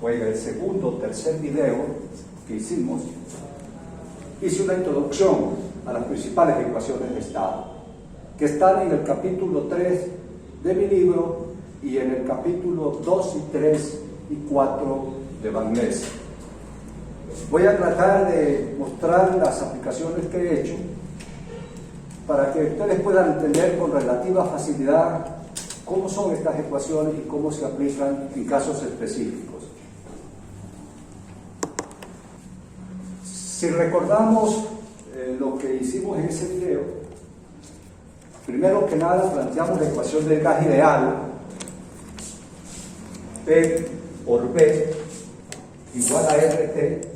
o en el segundo o tercer video que hicimos, hice una introducción a las principales ecuaciones de estado, que están en el capítulo 3 de mi libro y en el capítulo 2 y 3 y 4 de Van Ness. Voy a tratar de mostrar las aplicaciones que he hecho para que ustedes puedan entender con relativa facilidad cómo son estas ecuaciones y cómo se aplican en casos específicos. Si recordamos lo que hicimos en ese video, primero que nada planteamos la ecuación del gas ideal, P por B igual a RT,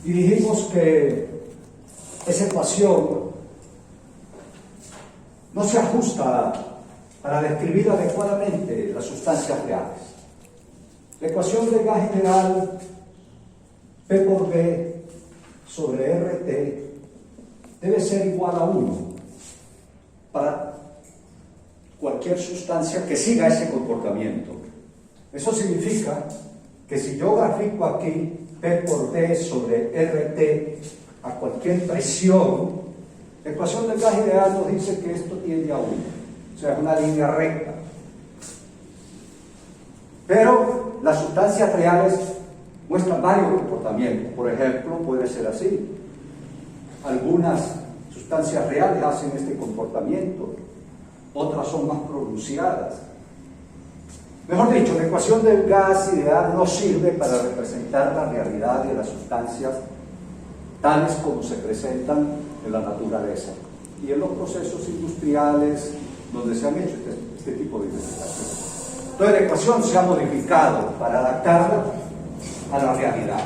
y dijimos que esa ecuación no se ajusta para describir adecuadamente las sustancias reales. La ecuación del gas ideal P por B sobre RT debe ser igual a 1 para cualquier sustancia que siga ese comportamiento. Eso significa que si yo grafico aquí P por B sobre RT a cualquier presión, la ecuación del gas ideal nos dice que esto tiende a 1, o sea, es una línea recta. Pero las sustancias reales muestran varios comportamientos. Por ejemplo, puede ser así. Algunas sustancias reales hacen este comportamiento, otras son más pronunciadas. Mejor dicho, la ecuación del gas ideal no sirve para representar la realidad de las sustancias tales como se presentan en la naturaleza y en los procesos industriales donde se han hecho este tipo de investigaciones. Entonces la ecuación se ha modificado para adaptarla a la realidad.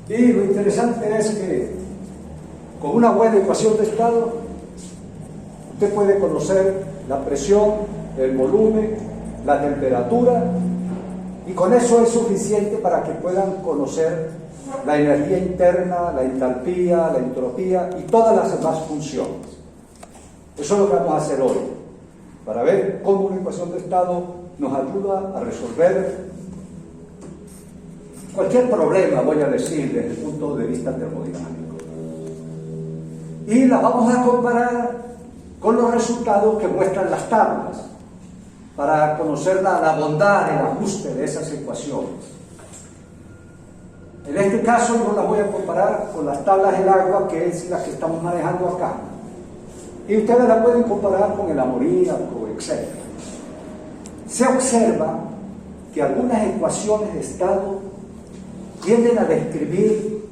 Y lo interesante es que con una buena ecuación de estado usted puede conocer la presión, el volumen, la temperatura, y con eso es suficiente para que puedan conocer la energía interna, la entalpía, la entropía y todas las demás funciones. Eso es lo que vamos a hacer hoy, para ver cómo una ecuación de estado nos ayuda a resolver cualquier problema, voy a decir, desde el punto de vista termodinámico. Y la vamos a comparar con los resultados que muestran las tablas, para conocer la bondad del ajuste de esas ecuaciones. En este caso yo las voy a comparar con las tablas del agua, que es la que estamos manejando acá. Y ustedes la pueden comparar con el amoníaco, etc. Se observa que algunas ecuaciones de estado tienden a describir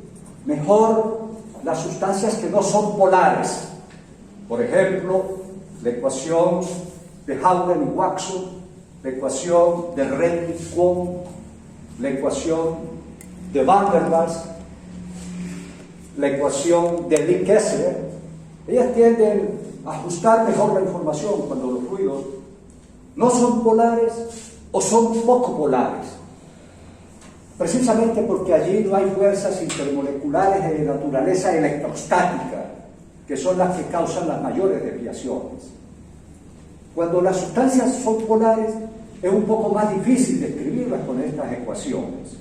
mejor las sustancias que no son polares. Por ejemplo, la ecuación de Haugen y Waxo, la ecuación de Renyi y Kwon, la ecuación de Van der Waals, la ecuación de Lee Kessler. Ellas tienden a ajustar mejor la información cuando los fluidos no son polares o son poco polares, precisamente porque allí no hay fuerzas intermoleculares de naturaleza electrostática, que son las que causan las mayores desviaciones. Cuando las sustancias son polares, es un poco más difícil describirlas con estas ecuaciones.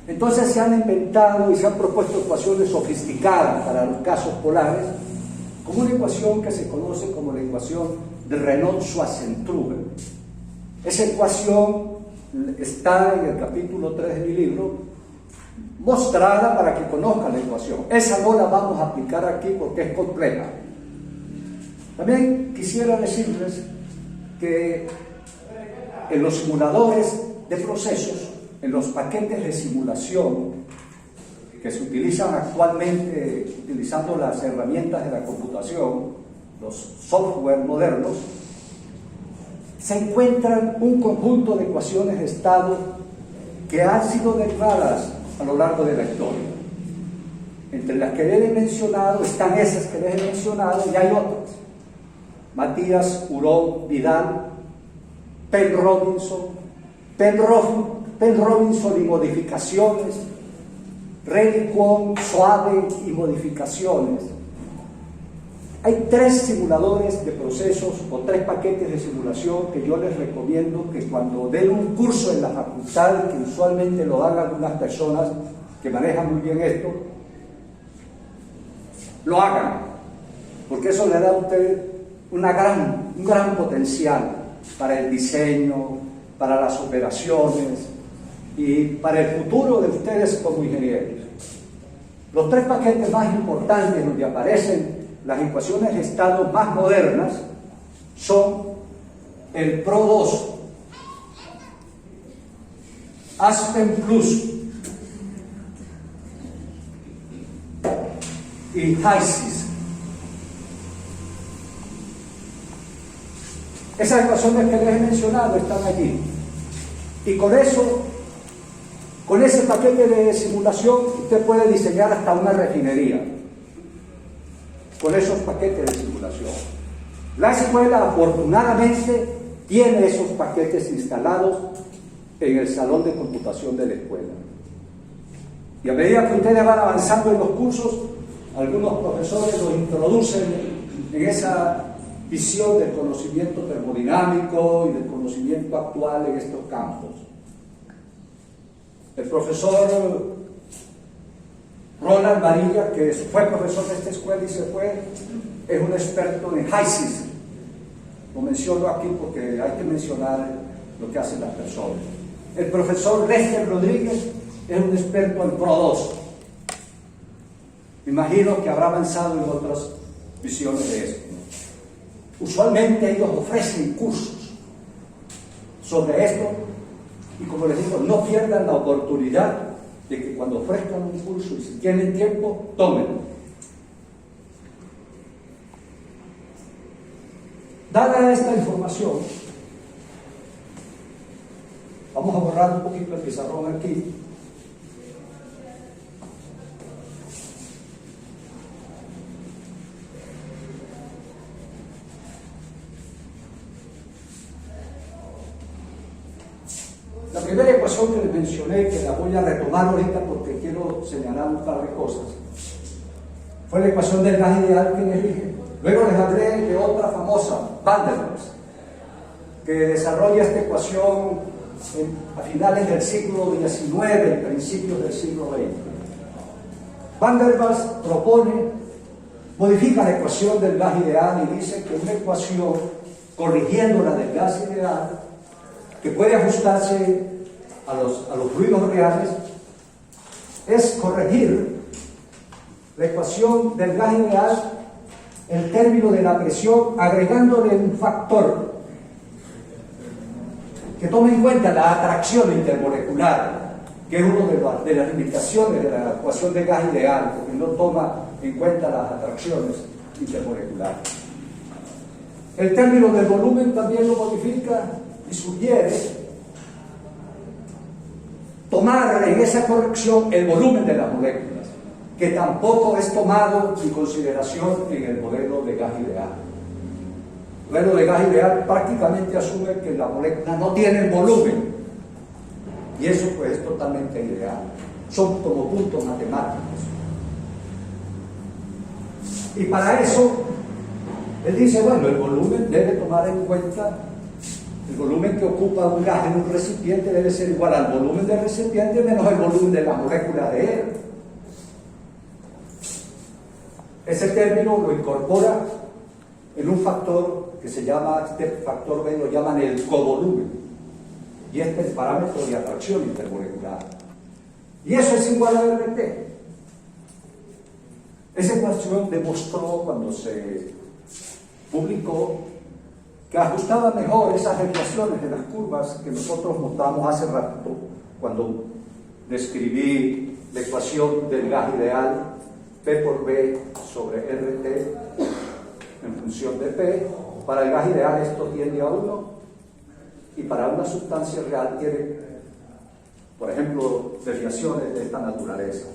Entonces se han inventado y se han propuesto ecuaciones sofisticadas para los casos polares, como una ecuación que se conoce como la ecuación de Renaud-Schwarzentrubel. Esa ecuación está en el capítulo 3 de mi libro, mostrada para que conozcan la ecuación. Esa no la vamos a aplicar aquí porque es compleja. También quisiera decirles que en los simuladores de procesos, en los paquetes de simulación que se utilizan actualmente utilizando las herramientas de la computación, los software modernos, se encuentran un conjunto de ecuaciones de estado que han sido derivadas a lo largo de la historia. Entre las que les he mencionado están esas que les he mencionado y hay otras. Matías, Hurón, Vidal, Penn Robinson y modificaciones, Renyi, Kwon, Suave y modificaciones. Hay 3 simuladores de procesos o 3 paquetes de simulación que yo les recomiendo que cuando den un curso en la facultad, que usualmente lo dan algunas personas que manejan muy bien esto, lo hagan, porque eso le da a usted un gran potencial para el diseño, para las operaciones y para el futuro de ustedes como ingenieros. Los 3 paquetes más importantes donde aparecen las ecuaciones de estado más modernas son el PRO2, Aspen Plus y HYSYS. Esas ecuaciones que les he mencionado están allí. Y con eso, con ese paquete de simulación, usted puede diseñar hasta una refinería. Con esos paquetes de simulación. La escuela, afortunadamente, tiene esos paquetes instalados en el salón de computación de la escuela. Y a medida que ustedes van avanzando en los cursos, algunos profesores los introducen en esa visión del conocimiento termodinámico y del conocimiento actual en estos campos. El profesor Ronald Varilla, que fue profesor de esta escuela y se fue, es un experto en HYSYS. Lo menciono aquí porque hay que mencionar lo que hacen las personas. El profesor Lester Rodríguez es un experto en PRO2. Me imagino que habrá avanzado en otras visiones de esto. Usualmente ellos ofrecen cursos sobre esto y, como les digo, no pierdan la oportunidad de que cuando ofrezcan un curso y si tienen tiempo, tómenlo. Dada esta información, vamos a borrar un poquito el pizarrón aquí. La primera ecuación que les mencioné, que la voy a retomar ahorita porque quiero señalar un par de cosas, fue la ecuación del gas ideal que les dije. Luego les hablé de otra famosa, Van der Waals, que desarrolla esta ecuación a finales del siglo XIX, principios del siglo XX. Van der Waals modifica la ecuación del gas ideal y dice que una ecuación, corrigiendo la del gas ideal, que puede ajustarse a los fluidos reales, es corregir la ecuación del gas ideal, el término de la presión, agregándole un factor que tome en cuenta la atracción intermolecular, que es una de las limitaciones de la ecuación del gas ideal, porque no toma en cuenta las atracciones intermoleculares. El término del volumen también lo modifica y sugiere tomar en esa corrección el volumen de las moléculas, que tampoco es tomado en consideración en el modelo de gas ideal. El modelo de gas ideal prácticamente asume que la molécula no tiene volumen, y eso pues es totalmente ideal. Son como puntos matemáticos. Y para eso, él dice, bueno, el volumen debe tomar en cuenta, el volumen que ocupa un gas en un recipiente debe ser igual al volumen del recipiente menos el volumen de la molécula de él. Ese término lo incorpora en un factor que se llama, este factor B lo llaman el covolumen, y este es el parámetro de atracción intermolecular. Y eso es igual a RT. Esa ecuación demostró, cuando se publicó, que ajustaba mejor esas ecuaciones de las curvas que nosotros mostramos hace rato cuando describí la ecuación del gas ideal, P por B sobre RT en función de P. Para el gas ideal esto tiende a 1 y para una sustancia real tiene, por ejemplo, desviaciones de esta naturaleza.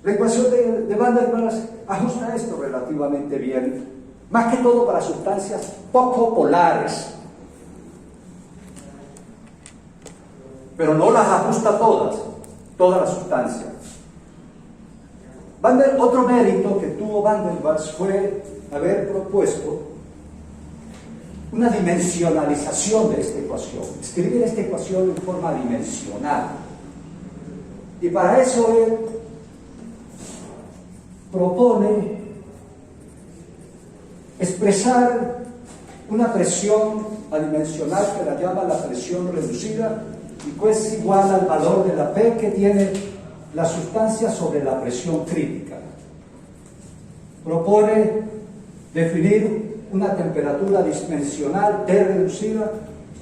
La ecuación de Van der Waals ajusta esto relativamente bien, más que todo para sustancias poco polares, pero no las ajusta todas las sustancias. Otro mérito que tuvo Van der Waals fue haber propuesto una dimensionalización de esta ecuación, escribir esta ecuación en forma dimensional. Y para eso él propone expresar una presión adimensional que la llama la presión reducida y que es igual al valor de la P que tiene la sustancia sobre la presión crítica. Propone definir una temperatura dimensional T reducida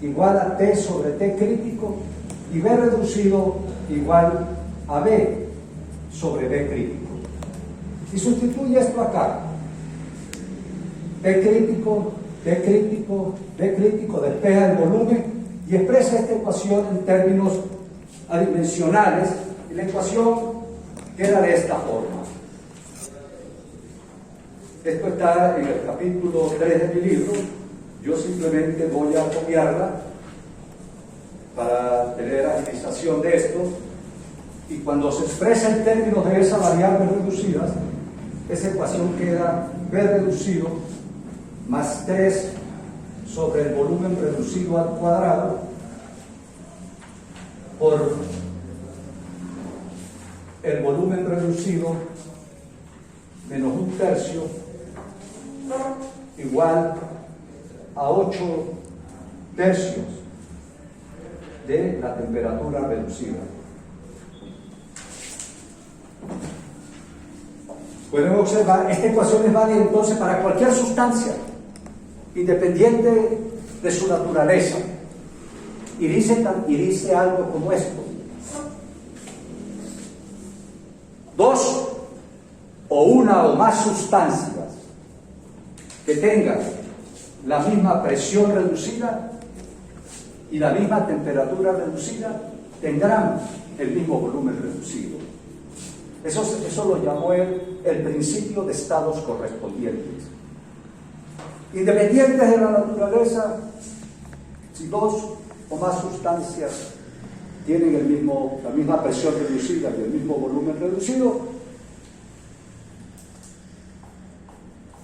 igual a T sobre T crítico y B reducido igual a B sobre B crítico. Y sustituye esto acá. P crítico, B crítico, B crítico, despeja el volumen y expresa esta ecuación en términos adimensionales. Y la ecuación queda de esta forma. Esto está en el capítulo 3 de mi libro. Yo simplemente voy a copiarla para tener agilización de esto. Y cuando se expresa en términos de esas variables reducidas, esa ecuación queda B reducido más 3 sobre el volumen reducido al cuadrado por el volumen reducido menos 1/3 igual a 8/3 de la temperatura reducida. Pueden observar, esta ecuación es válida entonces para cualquier sustancia, independiente de su naturaleza. Y dice algo como esto: dos o una o más sustancias que tengan la misma presión reducida y la misma temperatura reducida tendrán el mismo volumen reducido. Eso lo llamó él el principio de estados correspondientes. Independientes de la naturaleza, si dos o más sustancias tienen la misma presión reducida y el mismo volumen reducido,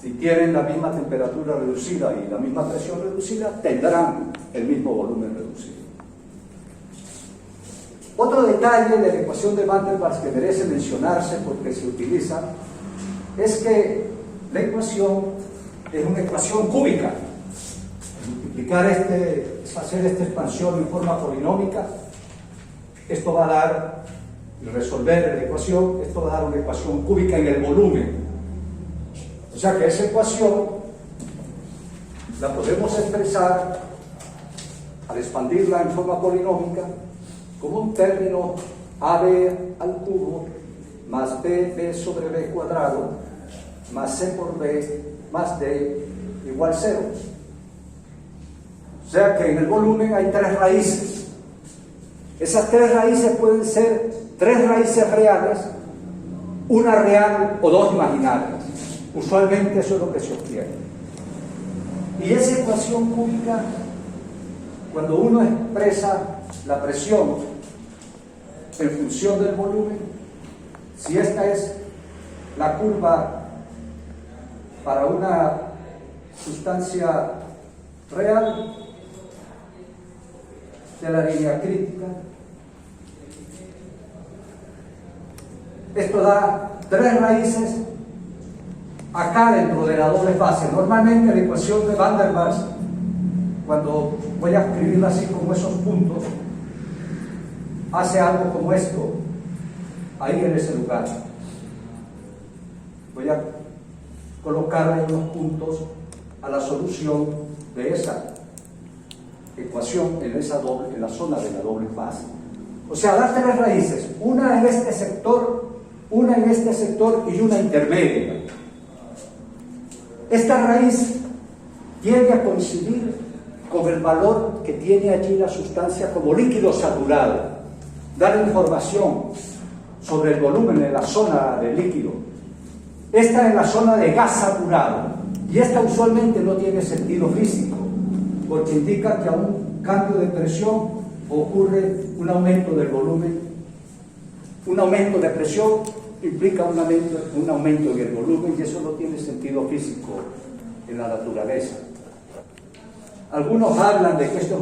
si tienen la misma temperatura reducida y la misma presión reducida, tendrán el mismo volumen reducido. Otro detalle de la ecuación de Van der Waals que merece mencionarse porque se utiliza es que la ecuación es una ecuación cúbica. Hacer esta expansión en forma polinómica, esto va a dar, resolver la ecuación, esto va a dar una ecuación cúbica en el volumen. O sea que esa ecuación la podemos expresar al expandirla en forma polinómica como un término AB al cubo más B sobre B cuadrado más C por B más D igual 0. O sea que en el volumen hay 3 raíces. Esas 3 raíces pueden ser 3 raíces reales, una real o 2 imaginarias. Usualmente eso es lo que se obtiene. Y esa ecuación cúbica, cuando uno expresa la presión en función del volumen, si esta es la curva para una sustancia real de la línea crítica, esto da 3 raíces acá dentro de la doble fase. Normalmente la ecuación de Van der Waals, cuando voy a escribirla así como esos puntos, hace algo como esto, ahí en ese lugar. Voy a colocarle unos puntos a la solución de esa ecuación en la zona de la doble fase. O sea, da 3 raíces, una en este sector, una en este sector y una intermedia. Esta raíz tiende a coincidir con el valor que tiene allí la sustancia como líquido saturado, dar información sobre el volumen en la zona del líquido. Esta es la zona de gas saturado, y esta usualmente no tiene sentido físico, porque indica que a un cambio de presión ocurre un aumento del volumen, un aumento de presión implica un aumento en el volumen, y eso no tiene sentido físico en la naturaleza. Algunos hablan de que esto es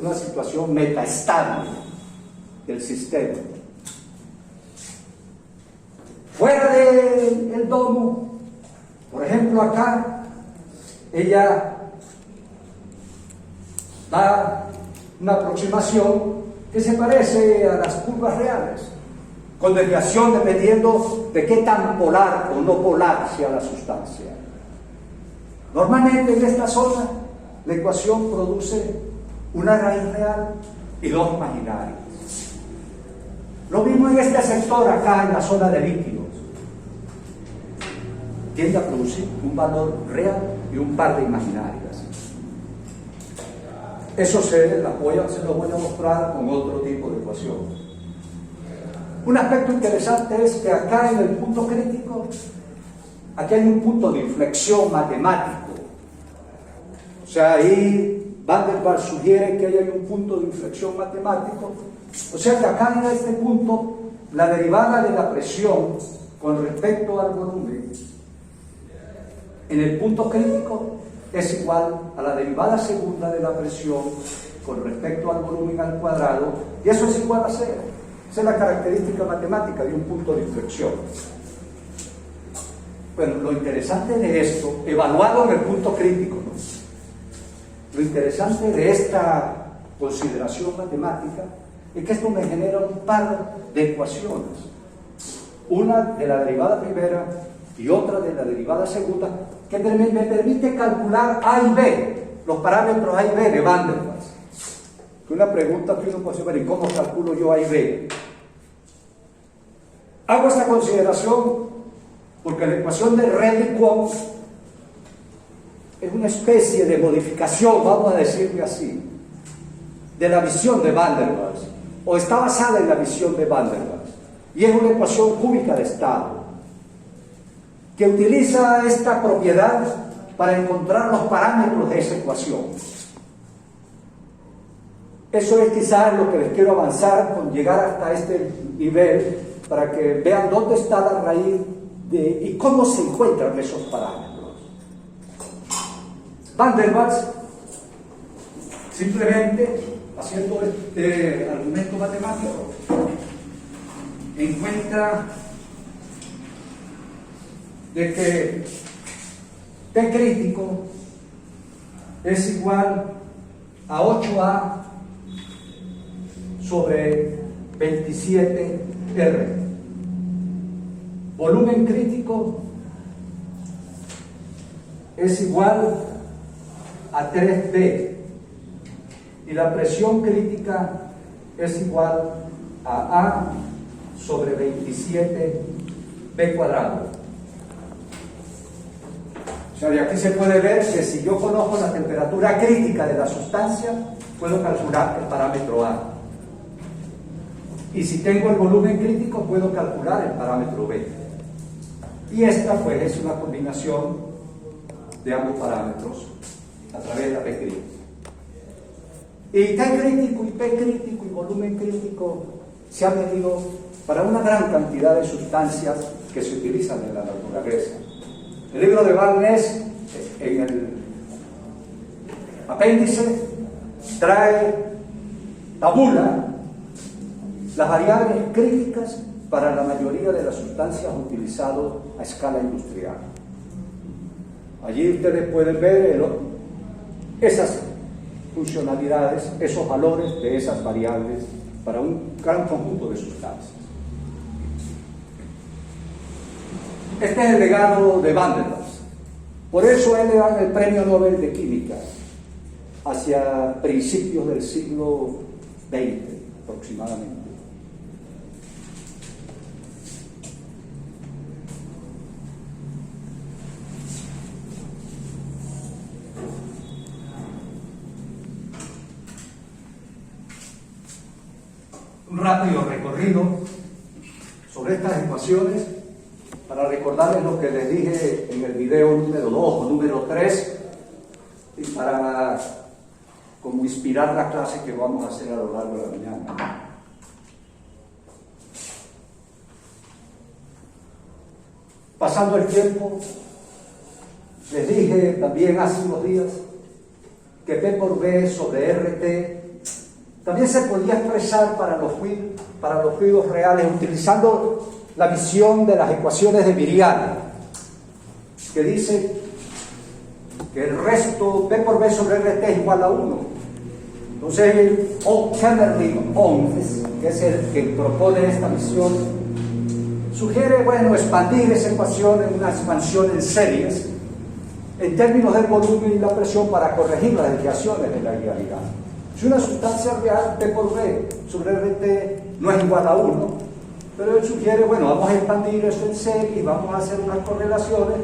una situación metaestable del sistema. Fuera del domo, por ejemplo acá, ella da una aproximación que se parece a las curvas reales, con desviación dependiendo de qué tan polar o no polar sea la sustancia. Normalmente en esta zona la ecuación produce una raíz real y dos imaginarias. Lo mismo en este sector acá en la zona de líquidos. Tiende a producir un valor real y un par de imaginarias. Eso se lo voy a mostrar con otro tipo de ecuación. Un aspecto interesante es que acá en el punto crítico, aquí hay un punto de inflexión matemático. O sea, ahí Van der Waals sugiere que hay un punto de inflexión matemático. O sea que acá en este punto, la derivada de la presión con respecto al volumen en el punto crítico es igual a la derivada segunda de la presión con respecto al volumen al cuadrado, y eso es igual a cero. Esa es la característica matemática de un punto de inflexión. Bueno, lo interesante de esto, evaluado en el punto crítico, ¿no? Lo interesante de esta consideración matemática es que esto me genera un par de ecuaciones, una de la derivada primera y otra de la derivada segunda, que me permite calcular A y B, los parámetros A y B de Van der Waals. Una pregunta que uno puede hacer: ¿y cómo calculo yo A y B? Hago esta consideración porque la ecuación de Redlich-Kwong es una especie de modificación, vamos a decirle así, de la visión de Van der Waals, o está basada en la visión de Van der Waals, y es una ecuación cúbica de estado que utiliza esta propiedad para encontrar los parámetros de esa ecuación. Eso es quizás lo que les quiero avanzar con llegar hasta este nivel, para que vean dónde está la raíz y cómo se encuentran esos parámetros. Van der Waals, simplemente haciendo este argumento matemático, encuentra de que P crítico es igual a 8A sobre 27R. Volumen crítico es igual a 3B. Y la presión crítica es igual a A sobre 27B cuadrado. O sea, de aquí se puede ver que si yo conozco la temperatura crítica de la sustancia, puedo calcular el parámetro A. Y si tengo el volumen crítico, puedo calcular el parámetro B. Y esta, pues, es una combinación de ambos parámetros a través de la P crítica. Y T crítico y P crítico y volumen crítico se han medido para una gran cantidad de sustancias que se utilizan en la naturaleza. El libro de Van Ness, en el apéndice, tabula las variables críticas para la mayoría de las sustancias utilizadas a escala industrial. Allí ustedes pueden ver esas funcionalidades, esos valores de esas variables para un gran conjunto de sustancias. Este es el legado de Van der Waals. Por eso a él le dan el Premio Nobel de Química hacia principios del siglo XX aproximadamente. Un rápido recorrido sobre estas ecuaciones para recordarles lo que les dije en el video número 2 o número 3 y para como inspirar la clase que vamos a hacer a lo largo de la mañana. pasando el tiempo, les dije también hace unos días que P por B sobre RT también se podía expresar para los fluidos reales utilizando la visión de las ecuaciones de Viriani, que dice que el resto P por B sobre RT es igual a 1. Entonces, Kömmerling-Onnes, que es el que propone esta visión, sugiere, bueno, expandir esa ecuación en una expansión en series en términos del volumen y la presión para corregir las desviaciones de la realidad. Si una sustancia real, P por B sobre RT no es igual a 1, pero él sugiere, bueno, vamos a expandir esto en serie y vamos a hacer unas correlaciones,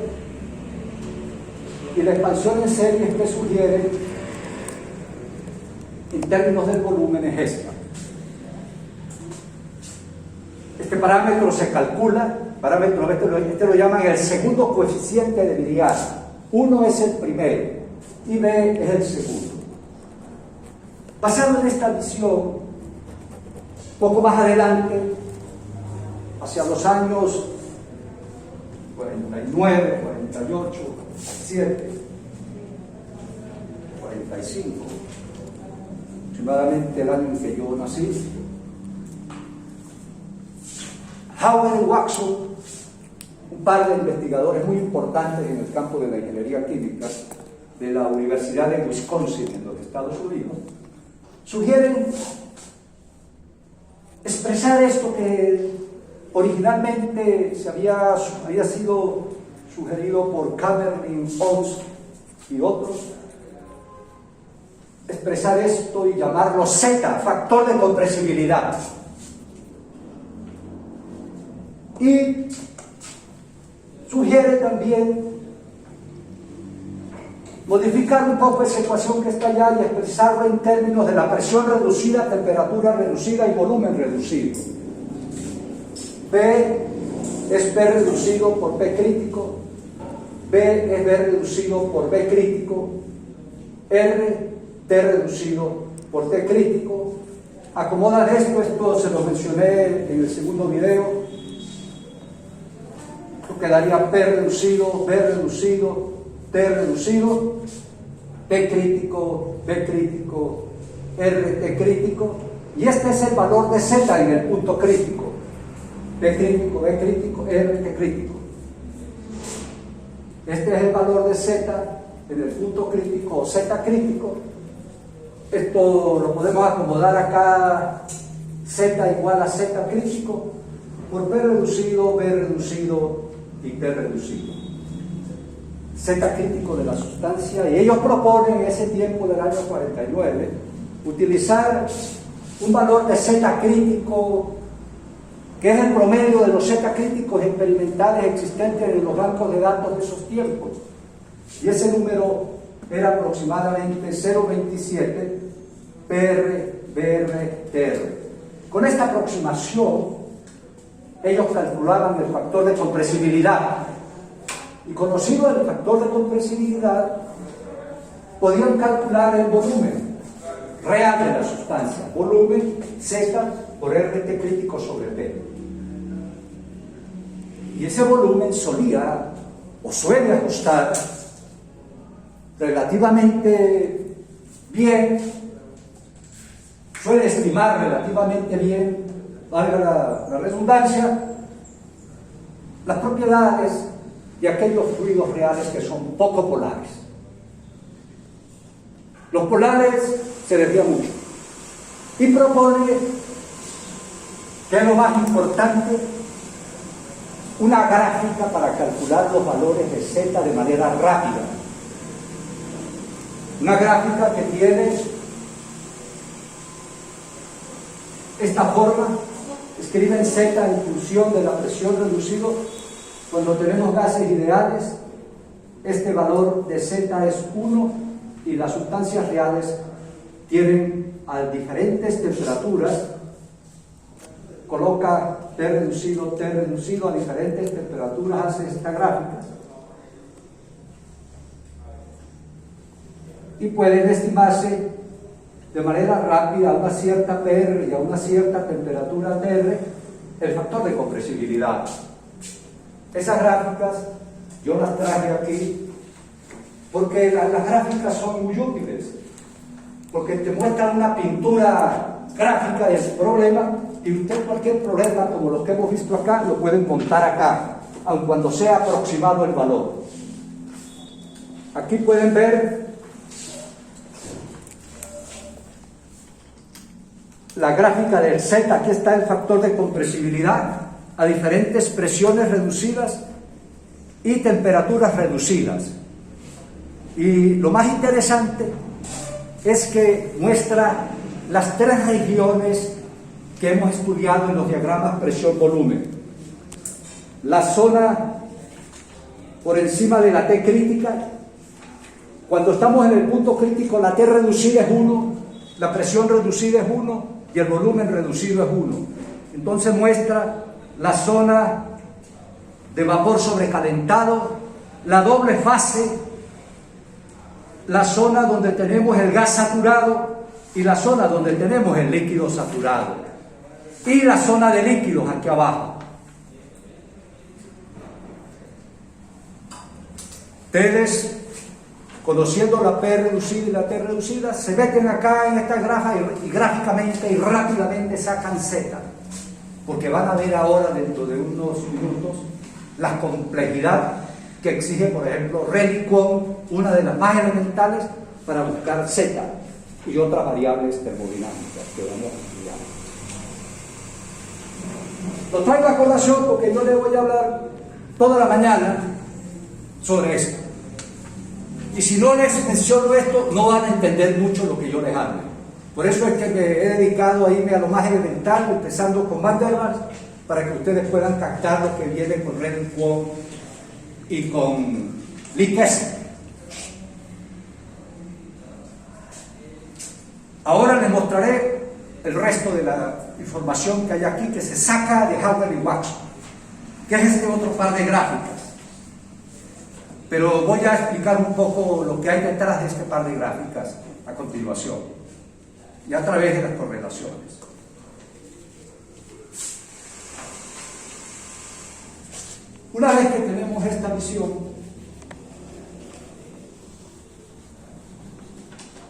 y la expansión en serie que sugiere en términos del volumen es esta. Este parámetro se calcula, este lo llaman el segundo coeficiente de Viriani. 1 es el primero y B es el segundo. Basado en esta visión, poco más adelante, hacia los años 49, 48, 47, 45, aproximadamente el año en que yo nací, Howell y Waxel, un par de investigadores muy importantes en el campo de la ingeniería química de la Universidad de Wisconsin en los Estados Unidos, sugieren expresar esto que originalmente había sido sugerido por Kömmerling-Onnes y otros, expresar esto y llamarlo Z, factor de compresibilidad. Y sugiere también modificar un poco esa ecuación que está allá y expresarla en términos de la presión reducida, temperatura reducida y volumen reducido. P es P reducido por P crítico, B es B reducido por B crítico, R, T reducido por T crítico. Acomodan esto se lo mencioné en el segundo video. Esto quedaría P reducido, B reducido, T reducido, P crítico, B crítico, R, T crítico, y este es el valor de Z en el punto crítico. P crítico, B crítico, R, T crítico. Este es el valor de Z en el punto crítico o Z crítico. Esto lo podemos acomodar acá, Z igual a Z crítico por P reducido, B reducido y T reducido. Z crítico de la sustancia, y ellos proponen en ese tiempo del año 49 utilizar un valor de Z crítico que es el promedio de los Z críticos experimentales existentes en los bancos de datos de esos tiempos, y ese número era aproximadamente 0.27 PR, BR, TR. Con esta aproximación ellos calculaban el factor de compresibilidad, y conocido el factor de compresibilidad podían calcular el volumen real de la sustancia, volumen Z por RT crítico sobre P. Y ese volumen solía o suele ajustar relativamente bien, suele estimar relativamente bien, valga la redundancia, las propiedades de aquellos fluidos reales que son poco polares. Los polares se desvían mucho, y propone que es lo más importante, una gráfica para calcular los valores de Z de manera rápida. Una gráfica que tiene esta forma, escriben Z en función de la presión reducido. Cuando tenemos gases ideales, este valor de Z es 1 y las sustancias reales tienen a diferentes temperaturas, coloca T reducido a diferentes temperaturas, hace esta gráfica y pueden estimarse de manera rápida a una cierta PR y a una cierta temperatura TR el factor de compresibilidad. Esas gráficas yo las traje aquí porque las gráficas son muy útiles, porque te muestran una pintura gráfica del problema y usted cualquier problema como los que hemos visto acá lo pueden contar acá, aun cuando sea aproximado el valor. Aquí pueden ver la gráfica del Z. Aquí está el factor de compresibilidad a diferentes presiones reducidas y temperaturas reducidas. Y lo más interesante es que muestra las tres regiones que hemos estudiado en los diagramas presión-volumen. La zona por encima de la T crítica. Cuando estamos en el punto crítico, la T reducida es 1, la presión reducida es 1 y el volumen reducido es 1. Entonces muestra la zona de vapor sobrecalentado, la doble fase, la zona donde tenemos el gas saturado y la zona donde tenemos el líquido saturado, y la zona de líquidos aquí abajo. Ustedes, conociendo la P reducida y la T reducida, se meten acá en esta grafa y gráficamente y rápidamente sacan Z, porque van a ver ahora, dentro de unos minutos, la complejidad que exige, por ejemplo, Rayleigh Kwon, una de las más elementales, para buscar Z y otras variables termodinámicas que vamos a estudiar. Lo traigo a colación porque yo le voy a hablar toda la mañana sobre esto. Y si no les menciono esto, no van a entender mucho lo que yo les hablo. Por eso es que me he dedicado a irme a lo más elemental, empezando con Van der Waals, para que ustedes puedan captar lo que viene con Rayleigh Kwon y con Lee Kessler. Ahora les mostraré el resto de la información que hay aquí, que se saca de Howell y Watson, que es este otro par de gráficas. Pero voy a explicar un poco lo que hay detrás de este par de gráficas a continuación, y a través de las correlaciones. Una vez que tenemos esta visión,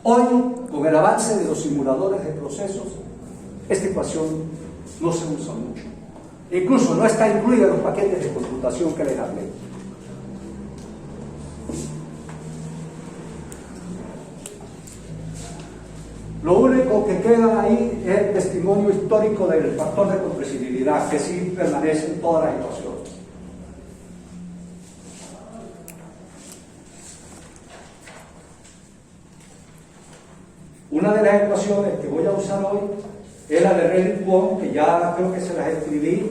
hoy, con el avance de los simuladores de procesos, esta ecuación no se usa mucho. Incluso no está incluida en los paquetes de computación que les hablé. Lo único que queda ahí es el testimonio histórico del factor de compresibilidad, que sí permanece en todas las ecuaciones. Una de las ecuaciones que voy a usar hoy es la de Rayleigh Kwon, que ya creo que se las escribí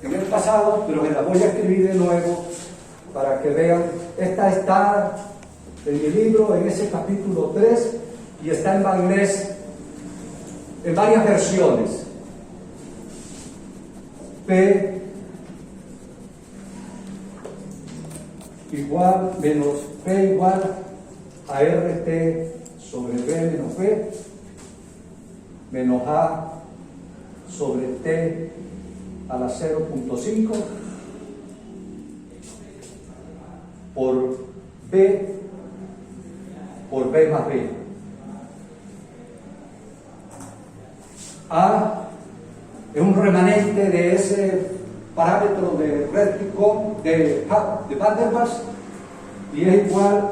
en el pasado, pero se las voy a escribir de nuevo para que vean. Esta está en mi libro, en ese capítulo 3, y está en Magnés en varias versiones. P igual menos P igual a RT sobre B menos B menos A sobre T a la 0.5 por B más B. A es un remanente de ese parámetro de Rayleigh Kwon de Van der Waals, y es igual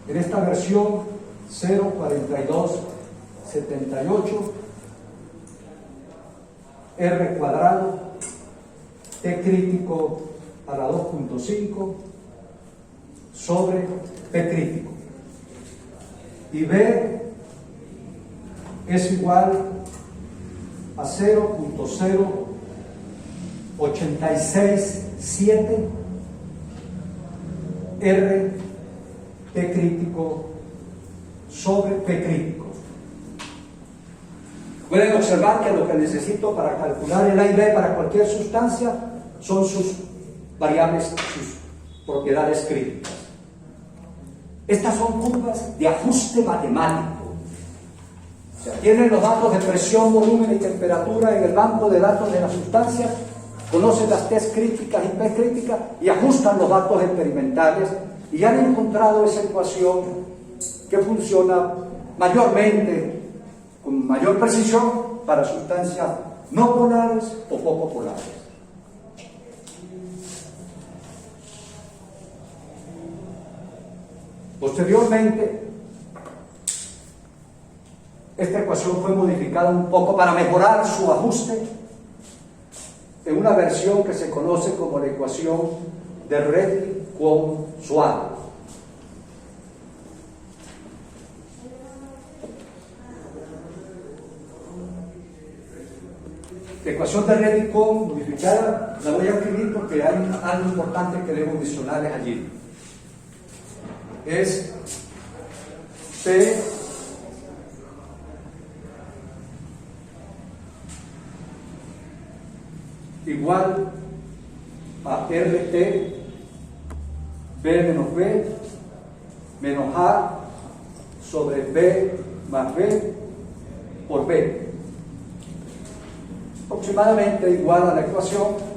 en esta versión 0.4278 R cuadrado T crítico a la 2.5 sobre P crítico, y B es igual a 0.0867 R T crítico sobre P crítico. Pueden observar que lo que necesito para calcular el A y B para cualquier sustancia son sus variables, sus propiedades críticas. Estas son curvas de ajuste matemático. O sea, tienen los datos de presión, volumen y temperatura en el banco de datos de la sustancia, conocen las T críticas y P críticas y ajustan los datos experimentales y han encontrado esa ecuación que funciona mayormente, con mayor precisión, para sustancias no polares o poco polares. Posteriormente, esta ecuación fue modificada un poco para mejorar su ajuste en una versión que se conoce como la ecuación de Redlich-Kwon-Swan. La ecuación de Redlich-Kwon modificada la voy a escribir porque hay algo importante que debo mencionarles allí. Es P igual a RT B menos B menos A sobre B más B por B, aproximadamente igual a la ecuación.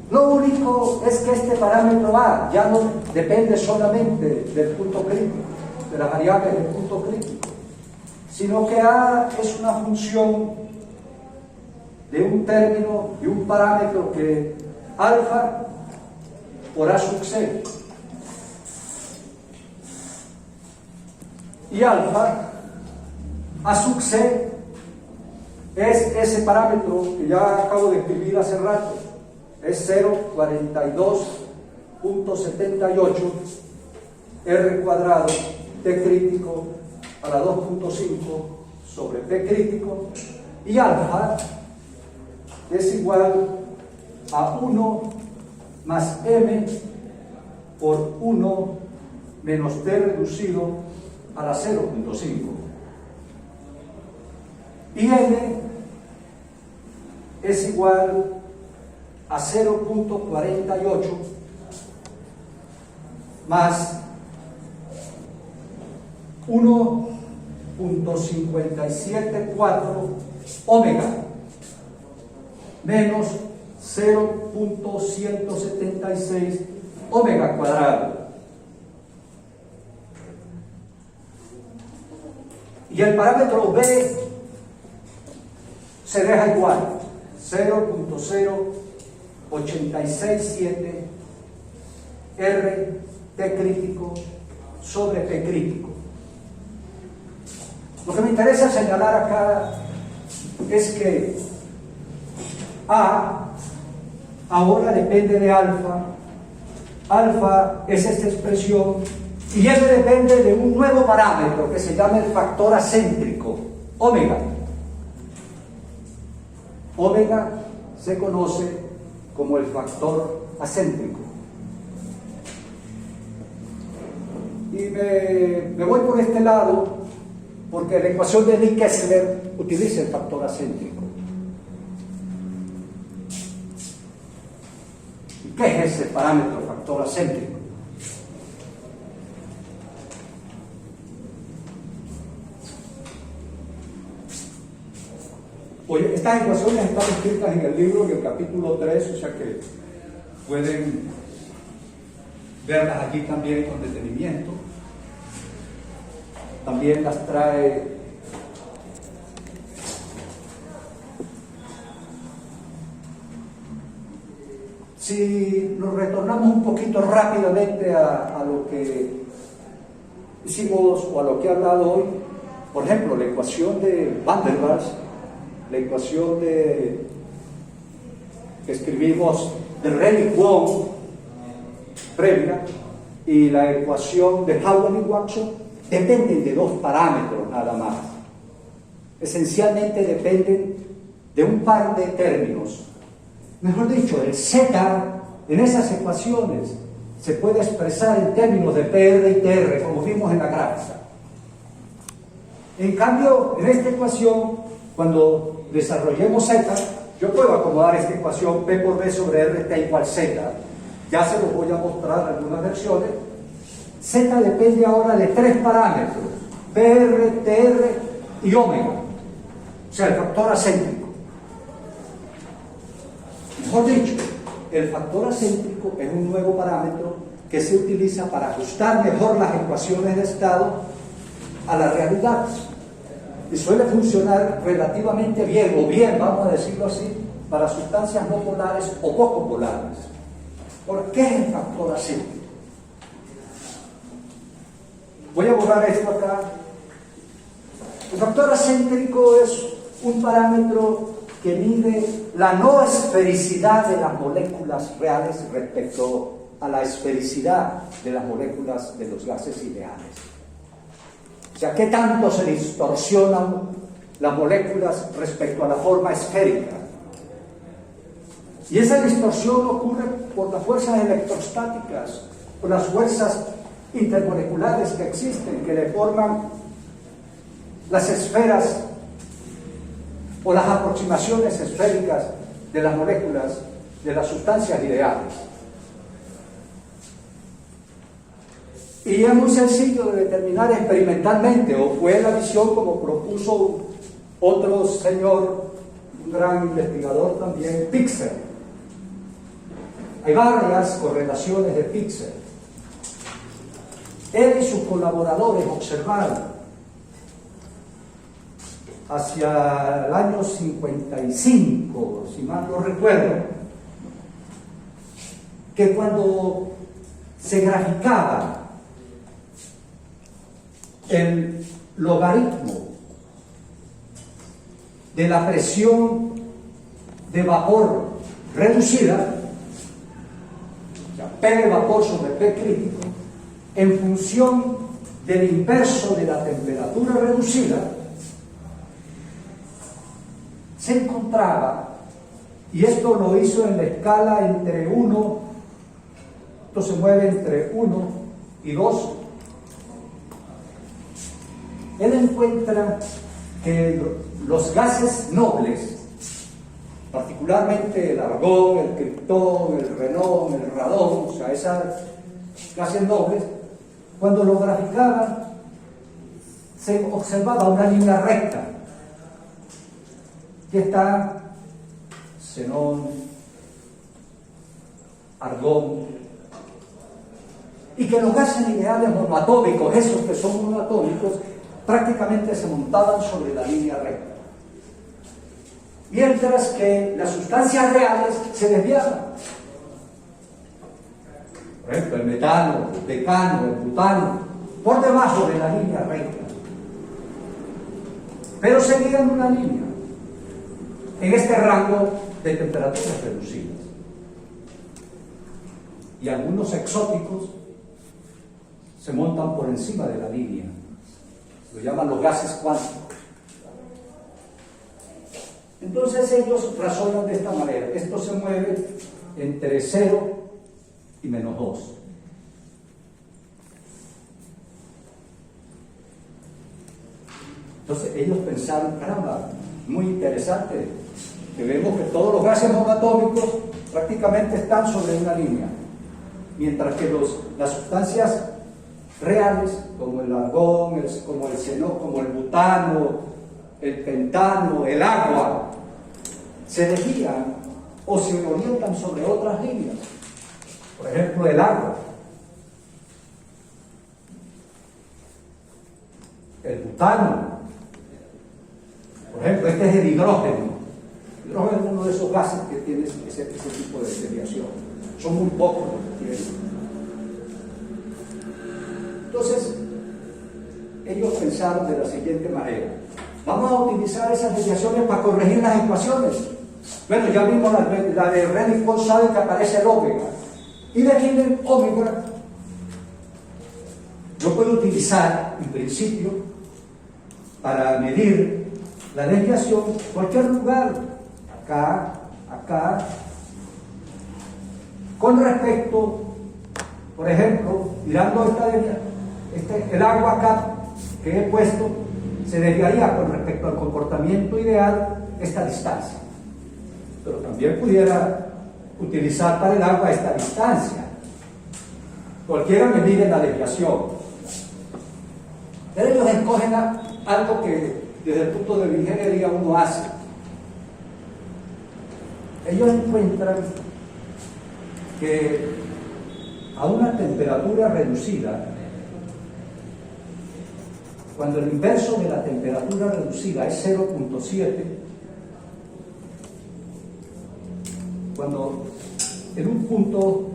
Lo único es que este parámetro A ya no depende solamente del punto crítico, de las variables del punto crítico, sino que A es una función de un término, de un parámetro que alfa por A sub C. Y alfa, A sub C, es ese parámetro que ya acabo de escribir hace rato. Es 0,42.78 R cuadrado T crítico a la 2.5 sobre P crítico, y alfa es igual a 1 más M por 1 menos T reducido a la 0.5. Y N es igual a 0.48 más 1.574 omega menos 0.176 omega cuadrado. Y el parámetro B se deja igual, 0.0867 R T crítico sobre P crítico. Lo que me interesa señalar acá es que A ahora depende de alfa, alfa es esta expresión, y N depende de un nuevo parámetro que se llama el factor acéntrico, omega. Omega se conoce como el factor acéntrico. Y me voy por este lado porque la ecuación de Lee-Kessler utiliza el factor acéntrico. ¿Y qué es ese parámetro factor acéntrico? Oye, estas ecuaciones están escritas en el libro, en el capítulo 3, o sea que pueden verlas aquí también con detenimiento. También las trae si nos retornamos un poquito rápidamente a lo que hicimos o a lo que he hablado hoy, por ejemplo, la ecuación de Van der Waals, la ecuación que escribimos de Redlich-Kwon previa y la ecuación de Howland y Watson dependen de dos parámetros nada más. Esencialmente dependen de un par de términos. Mejor dicho, el Z en esas ecuaciones se puede expresar en términos de PR y TR, como vimos en la gráfica. En cambio, en esta ecuación, cuando desarrollemos Z, yo puedo acomodar esta ecuación P por B sobre RT igual Z. Ya se los voy a mostrar en algunas versiones. Z depende ahora de tres parámetros: PR, TR y omega, o sea, el factor acéntrico. Mejor dicho, el factor acéntrico es un nuevo parámetro que se utiliza para ajustar mejor las ecuaciones de estado a la realidad. Y suele funcionar relativamente bien, o bien, vamos a decirlo así, para sustancias no polares o poco polares. ¿Por qué el factor acéntrico? Voy a borrar esto acá. El factor acéntrico es un parámetro que mide la no esfericidad de las moléculas reales respecto a la esfericidad de las moléculas de los gases ideales. O sea, ¿qué tanto se distorsionan las moléculas respecto a la forma esférica? Y esa distorsión ocurre por las fuerzas electrostáticas, por las fuerzas intermoleculares que existen, que deforman las esferas o las aproximaciones esféricas de las moléculas de las sustancias ideales. Y es muy sencillo de determinar experimentalmente, o fue la visión como propuso otro señor, un gran investigador también, Pixel. Hay varias correlaciones de Pixel. Él y sus colaboradores observaron hacia el año 55, si mal no recuerdo, que cuando se graficaba el logaritmo de la presión de vapor reducida, o sea, P de vapor sobre P crítico, en función del inverso de la temperatura reducida, se encontraba, y esto lo hizo en la escala entre 1, esto se mueve entre 1 y 2, él encuentra que los gases nobles, particularmente el argón, el criptón, el renón, el radón, o sea, esas gases nobles, cuando lo graficaban, se observaba una línea recta. Aquí está xenón, argón, y que los gases ideales monoatómicos, esos que son monoatómicos, prácticamente se montaban sobre la línea recta. Mientras que las sustancias reales se desviaban. Por ejemplo, el metano, el decano, el butano, por debajo de la línea recta. Pero seguían una línea en este rango de temperaturas reducidas. Y algunos exóticos se montan por encima de la línea. Lo llaman los gases cuánticos. Entonces ellos razonan de esta manera. Esto se mueve entre 0 y menos 2. Entonces ellos pensaron, caramba, muy interesante, que vemos que todos los gases monoatómicos prácticamente están sobre una línea, mientras que las sustancias reales, como el argón, como el xenón, como el butano, el pentano, el agua, se desvían o se orientan sobre otras líneas. Por ejemplo, el agua, el butano, por ejemplo, este es el hidrógeno. El hidrógeno es uno de esos gases que tiene ese tipo de desviación. Son muy pocos los que tienen. Entonces, ellos pensaron de la siguiente manera: vamos a utilizar esas desviaciones para corregir las ecuaciones. Bueno, ya vimos la de Renick sabe que aparece el omega. Y de aquí el omega, yo puedo utilizar, en principio, para medir la desviación, cualquier lugar, acá, acá, con respecto, por ejemplo, mirando esta desviación, el agua acá que he puesto se desviaría con respecto al comportamiento ideal esta distancia, pero también pudiera utilizar para el agua esta distancia. Cualquiera me mide la desviación, pero ellos escogen algo que desde el punto de ingeniería uno hace. ellos encuentran que a una temperatura reducida, cuando el inverso de la temperatura reducida es 0.7, cuando en un punto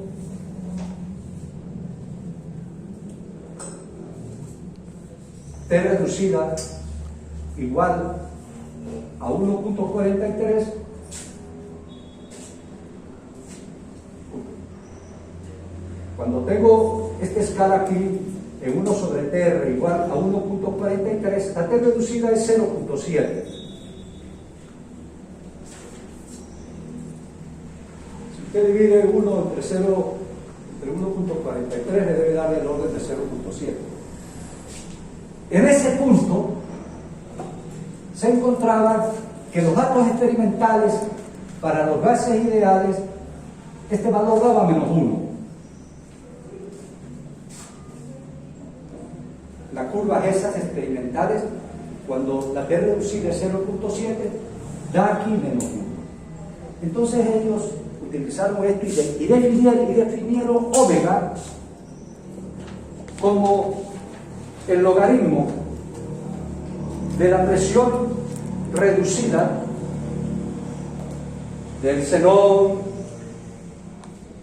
T reducida igual a 1.43, cuando tengo esta escala aquí en 1 sobre TR igual a 1.43, la T reducida es 0.7. Si usted divide 1 entre 0, entre 1.43, le debe dar el orden de 0.7. En ese punto se encontraba que los datos experimentales para los gases ideales, este valor daba -1. Las curvas esas experimentales, cuando la T reducida es 0.7, da aquí -1. Entonces ellos utilizaron esto y definieron omega como el logaritmo de la presión reducida del xenón,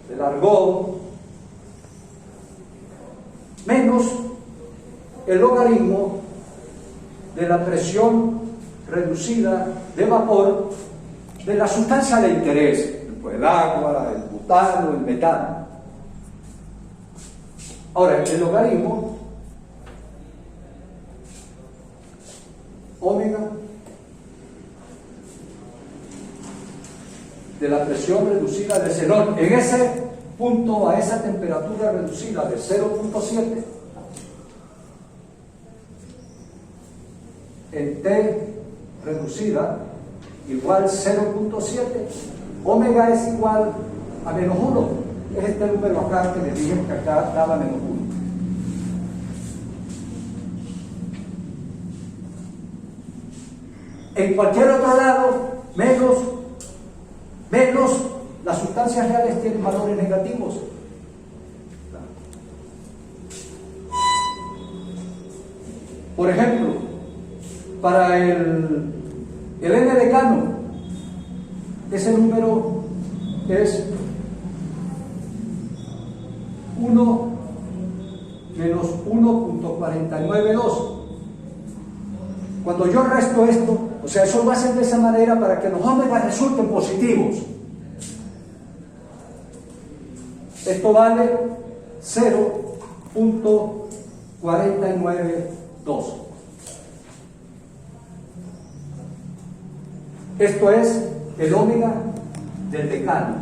del argón, menos el logaritmo de la presión reducida de vapor de la sustancia de interés, el agua, el butano, el metano. Ahora, el logaritmo omega de la presión reducida del xenón en ese punto, a esa temperatura reducida de 0.7, en T reducida igual 0.7, omega es igual a -1. Es este número acá que les dije que acá daba -1. En cualquier otro lado, menos las sustancias reales tienen valores negativos. Por ejemplo, para el N decano, ese número es 1 menos 1.492. Cuando yo resto esto, o sea, eso lo hacen de esa manera para que los omegas resulten positivos. Esto vale 0.492. Esto es el omega del decano.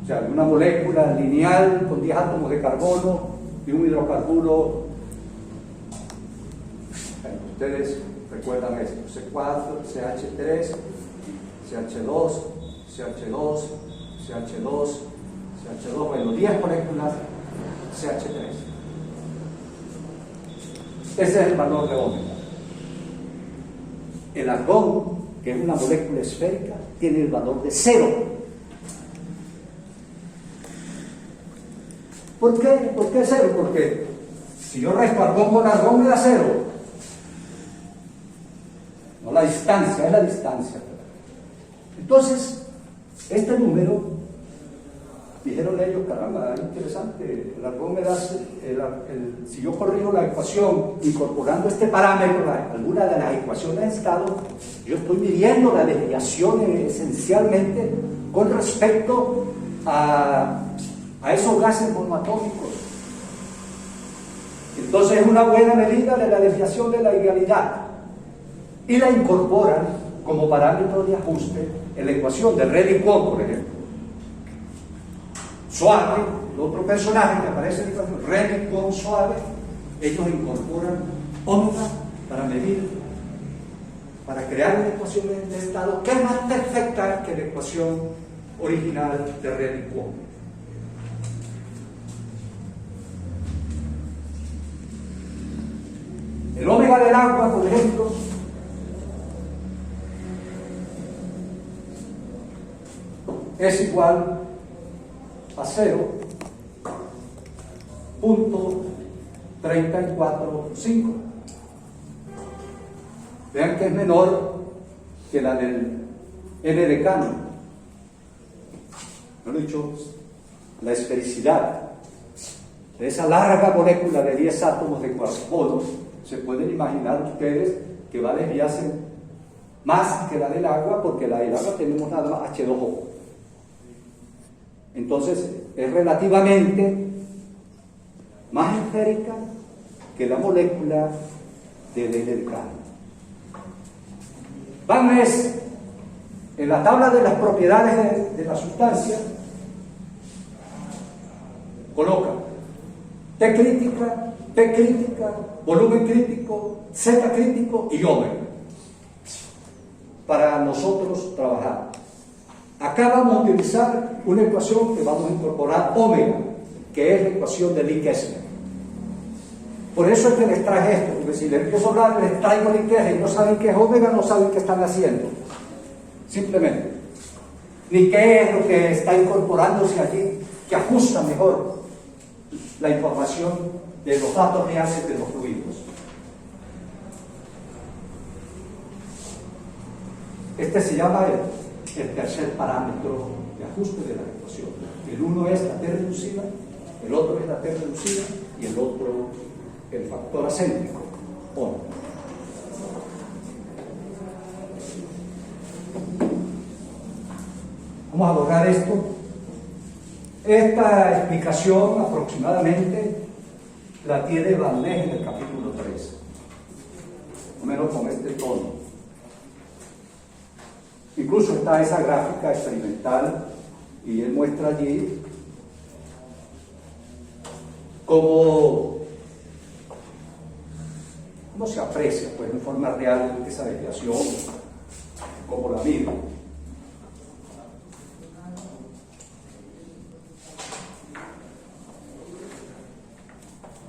O sea, una molécula lineal con 10 átomos de carbono y un hidrocarburo. Ustedes recuerdan esto: C4, CH3, CH2, CH2, CH2, CH2, bueno, 10 moléculas CH3. Ese es el valor de omega. El argón, que es una molécula esférica, tiene el valor de 0. ¿Por qué? ¿Por qué 0? Porque si yo resto argón con argón me da 0. No la distancia, es la distancia. Entonces, este número, dijeron ellos, caramba, es interesante, el argón me da, si yo corrijo la ecuación incorporando este parámetro, alguna de las ecuaciones de estado, yo estoy midiendo la desviación esencialmente con respecto a esos gases monoatómicos. Entonces es una buena medida de la desviación de la idealidad y la incorporan como parámetro de ajuste en la ecuación de Reddy-Kwon, por ejemplo. Suave, el otro personaje que aparece en la ecuación, Reddy-Kwon suave, ellos incorporan omega para medir, para crear una ecuación de estado que es más perfecta que la ecuación original de Reddy-Kwon. El omega del agua, por ejemplo, es igual a 0.345. Vean que es menor que la del N decano. No lo he dicho, la esfericidad de esa larga molécula de 10 átomos de carbono, se pueden imaginar ustedes que va a desviarse más que la del agua, porque la del agua tenemos nada más H2O. Entonces es relativamente más esférica que la molécula del N decano. Van es, en la tabla de las propiedades de la sustancia, coloca T crítica, P crítica, volumen crítico, Z crítico y omega, para nosotros trabajar. Acá vamos a utilizar una ecuación que vamos a incorporar omega, que es la ecuación de Lee-Kessler. Por eso es que les traje esto, porque si les empiezo a hablar, les traigo Lee-Kessler y no saben qué es omega, no saben qué están haciendo. Simplemente. Ni qué es lo que está incorporándose allí, que ajusta mejor la información de los datos reales de los fluidos. Este se llama el tercer parámetro de ajuste de la ecuación. El uno es la T reducida, el otro es la T reducida y el otro el factor acéntrico. Vamos a lograr esto. Esta explicación aproximadamente la tiene Van Leegh en el capítulo 3, o menos con este tono. Incluso está esa gráfica experimental y él muestra allí cómo se aprecia pues en forma real esa desviación, cómo la mide.